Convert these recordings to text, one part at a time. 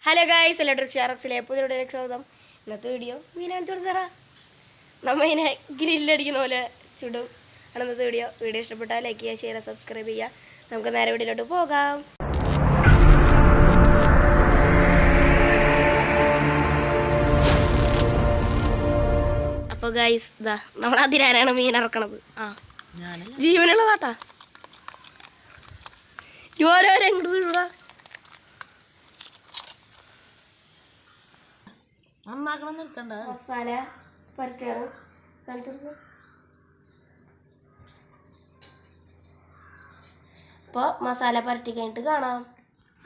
Hello guys, electric ഷാറക്സിലെ പുതിയ സ്വാഗതം. ഇന്നത്തെ വീഡിയോ മീനാണ് ചുടുതറ. നമ്മ ഇതിനെ ഗ്രില്ലടിക്കുന്ന പോലെ ചുടും ആണ് ഇന്നത്തെ വീഡിയോ. വീഡിയോ ഇഷ്ടപ്പെട്ടാൽ ലൈക്ക് ചെയ്യുക, ഷെയർ, സബ്സ്ക്രൈബ് ചെയ്യുക. നമുക്ക് നേരെ വീഡിയോയിലോട്ട് പോകാം. അപ്പോൾ ഗായ്സ്, ഇതാ നമ്മളതിനാണ് മീൻ ഇറക്കണത്. ജീവനുള്ളതാട്ടാ. ഓരോരോ എങ്ങോട്ട് വീഴൂടാ. മസാല പരട്ടാണ് കാണിച്ചു. അപ്പോൾ മസാല പരട്ടി കഴിഞ്ഞിട്ട് കാണാം.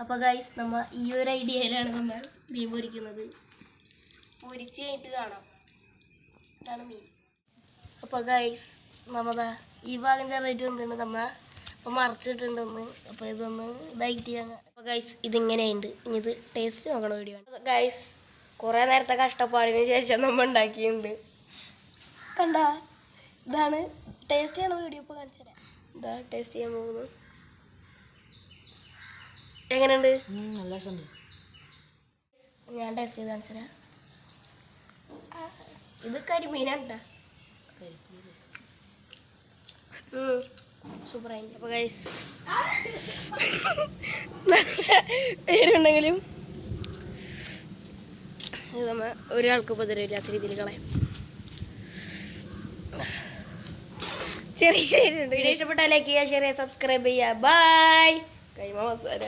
അപ്പോൾ ഗൈസ്, നമ്മൾ ഈ ഒരു ഐഡിയയിലാണ് നമ്മൾ മീൻ പൊരിക്കുന്നത്. പൊരിച്ച് കഴിഞ്ഞിട്ട് കാണാം. ഇതാണ് മീൻ. അപ്പോൾ ഗൈസ്, നമ്മതാ ഈ ഭാഗം ചെറുതായിട്ട് വന്നിട്ടുണ്ട്. നമ്മൾ അപ്പോൾ മറിച്ചിട്ടുണ്ടെന്ന്. അപ്പോൾ ഇതൊന്ന് ഇതായിട്ട് ചെയ്യാൻ. അപ്പോൾ ഗൈസ്, ഇതിങ്ങനെയുണ്ട്. ഇനി ഇത് ടേസ്റ്റ് നോക്കണ വീഡിയോ ആണ് ഗൈസ്. കുറേ നേരത്തെ കഷ്ടപ്പാടിന് ശേഷം നമ്മൾ ഉണ്ടാക്കിയിട്ടുണ്ട്. കണ്ട, ഇതാണ് ടേസ്റ്റ് ചെയ്യണ വീഡിയോ. ഇപ്പോൾ കാണിച്ചു തരാം. ഇതാ ടേസ്റ്റ് ചെയ്യാൻ പോകുന്നു. എങ്ങനെയുണ്ട്? നല്ല രസമുണ്ട്. ഞാൻ ടേസ്റ്റ് ചെയ്ത് കാണിച്ചു തരാം. ഇത് കരിമീനാണ് കേട്ടോ. സൂപ്പറായി. അപ്പോൾ ഗൈസ്, പേരുണ്ടെങ്കിലും ഇത് നമ്മൾ ഒരാൾക്ക് ഉപദ്രവമില്ലാത്ത രീതിയിൽ കളയാം. ചെറിയ വീഡിയോ ഇഷ്ടപ്പെട്ടാൽ ലൈക്ക് ചെയ്യുക, ഷെയർ ചെയ്യുക, സബ്സ്ക്രൈബ് ചെയ്യുക. ബൈ. കൈമ മസാല.